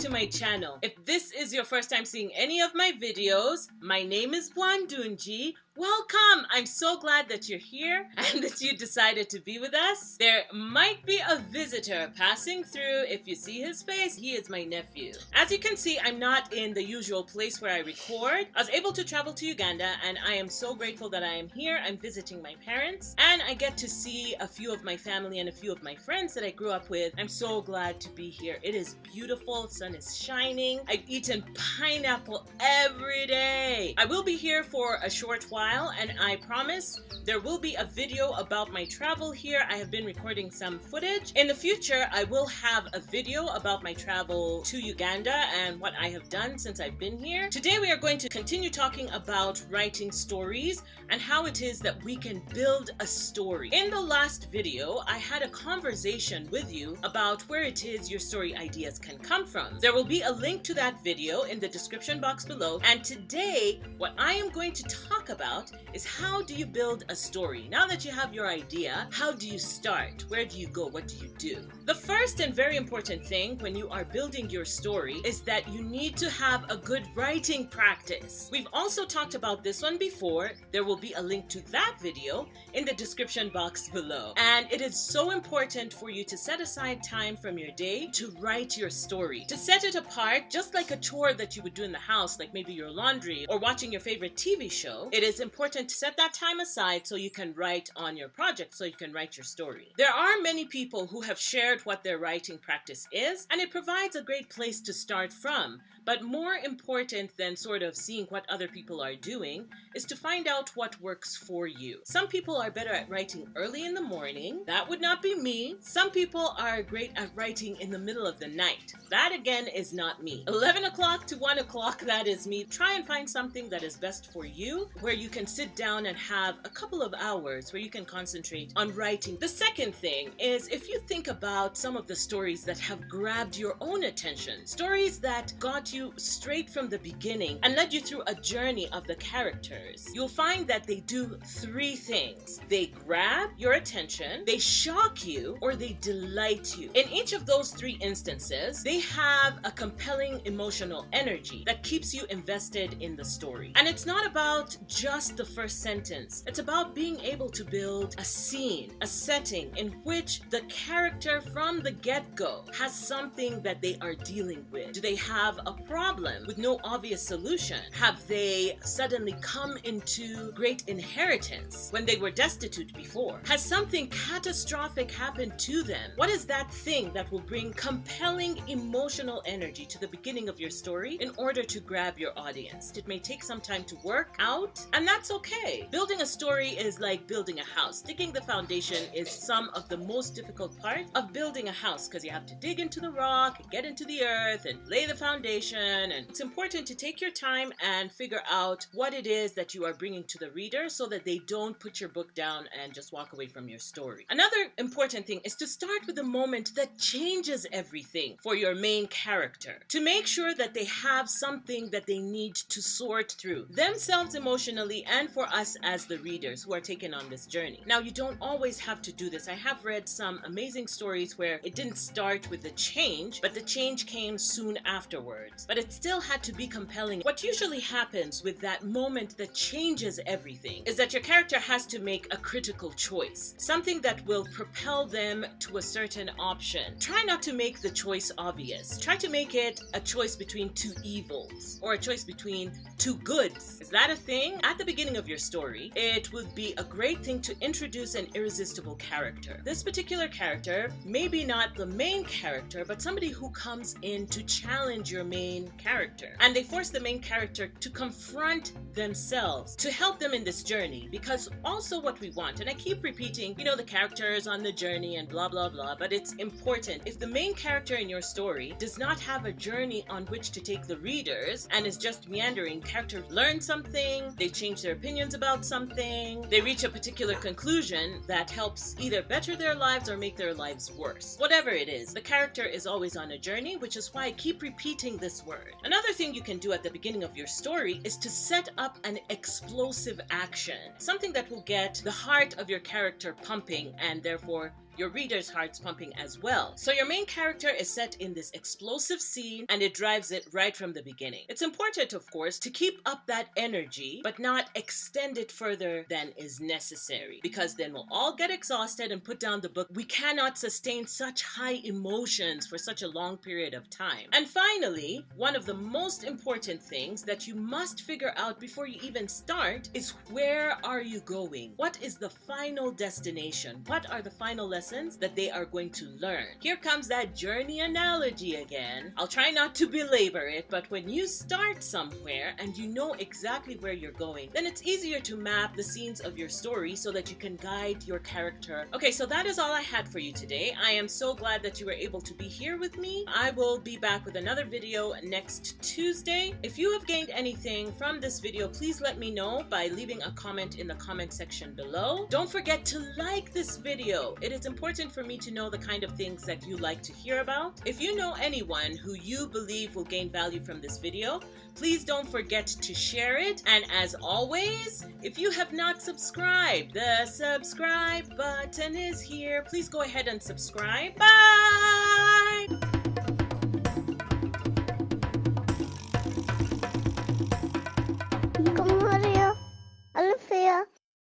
to my channel. If this is your first time seeing any of my videos, my name is Bwandungi. Welcome! I'm so glad that you're here and that you decided to be with us. There might be a visitor passing through. If you see his face, he is my nephew. As you can see, I'm not in the usual place where I record. I was able to travel to Uganda and I am so grateful that I am here. I'm visiting my parents and I get to see a few of my family and a few of my friends that I grew up with. I'm so glad to be here. It is beautiful. The sun is shining. I've eaten pineapple every day. I will be here for a short while. And I promise there will be a video about my travel here. I have been recording some footage. In the future, I will have a video about my travel to Uganda and what I have done since I've been here. Today, we are going to continue talking about writing stories and how it is that we can build a story. In the last video, I had a conversation with you about where it is your story ideas can come from. There will be a link to that video in the description box below. And today, what I am going to talk about is how do you build a story? Now that you have your idea, how do you start? Where do you go? What do you do? The first and very important thing when you are building your story is that you need to have a good writing practice. We've also talked about this one before. There will be a link to that video in the description box below. And it is so important for you to set aside time from your day to write your story, to set it apart, just like a chore that you would do in the house, like maybe your laundry or watching your favorite TV show. It is important to set that time aside so you can write on your project, so you can write your story. There are many people who have shared what their writing practice is, and it provides a great place to start from. But more important than sort of seeing what other people are doing is to find out what works for you. Some people are better at writing early in the morning. That would not be me. Some people are great at writing in the middle of the night. That again is not me. 11 o'clock to 1 o'clock, that is me. Try and find something that is best for you, where you can sit down and have a couple of hours where you can concentrate on writing. The second thing is, if you think about some of the stories that have grabbed your own attention, stories that got you straight from the beginning and led you through a journey of the characters, you'll find that they do three things. They grab your attention, they shock you, or they delight you. In each of those three instances, they have a compelling emotional energy that keeps you invested in the story. And it's not about just the first sentence. It's about being able to build a scene, a setting in which the character from the get-go has something that they are dealing with. Do they have a problem with no obvious solution? Have they suddenly come into great inheritance when they were destitute before? Has something catastrophic happened to them? What is that thing that will bring compelling emotional energy to the beginning of your story in order to grab your audience? It may take some time to work out, and that's okay. Building a story is like building a house. Digging the foundation is some of the most difficult part of building a house because you have to dig into the rock and get into the earth and lay the foundation. And it's important to take your time and figure out what it is that you are bringing to the reader so that they don't put your book down and just walk away from your story. Another important thing is to start with a moment that changes everything for your main character, to make sure that they have something that they need to sort through themselves emotionally and for us as the readers who are taken on this journey. Now, you don't always have to do this. I have read some amazing stories where it didn't start with the change, but the change came soon afterwards. But it still had to be compelling. What usually happens with that moment that changes everything is that your character has to make a critical choice, something that will propel them to a certain option. Try not to make the choice obvious. Try to make it a choice between two evils or a choice between two goods. Is that a thing? At the beginning of your story, it would be a great thing to introduce an irresistible character. This particular character, maybe not the main character, but somebody who comes in to challenge your main character. And they force the main character to confront themselves, to help them in this journey. Because also what we want, and I keep repeating, you know, the characters on the journey and blah, blah, blah, but it's important. If the main character in your story does not have a journey on which to take the readers and is just meandering, characters learn something, they change their opinions about something, they reach a particular conclusion that helps either better their lives or make their lives worse. Whatever it is, the character is always on a journey, which is why I keep repeating this word. Another thing you can do at the beginning of your story is to set up an explosive action, something that will get the heart of your character pumping and therefore your reader's hearts pumping as well. So your main character is set in this explosive scene and it drives it right from the beginning. It's important, of course, to keep up that energy, but not extend it further than is necessary, because then we'll all get exhausted and put down the book. We cannot sustain such high emotions for such a long period of time. And finally, one of the most important things that you must figure out before you even start is, where are you going? What is the final destination? What are the final lessons that they are going to learn? Here comes that journey analogy again. I'll try not to belabor it, but when you start somewhere and you know exactly where you're going, then it's easier to map the scenes of your story so that you can guide your character. Okay, so that is all I had for you today. I am so glad that you were able to be here with me. I will be back with another video next Tuesday. If you have gained anything from this video, please let me know by leaving a comment in the comment section below. Don't forget to like this video. It is important for me to know the kind of things that you like to hear about. If you know anyone who you believe will gain value from this video, please don't forget to share it. And as always, if you have not subscribed, the subscribe button is here. Please go ahead and subscribe. Bye!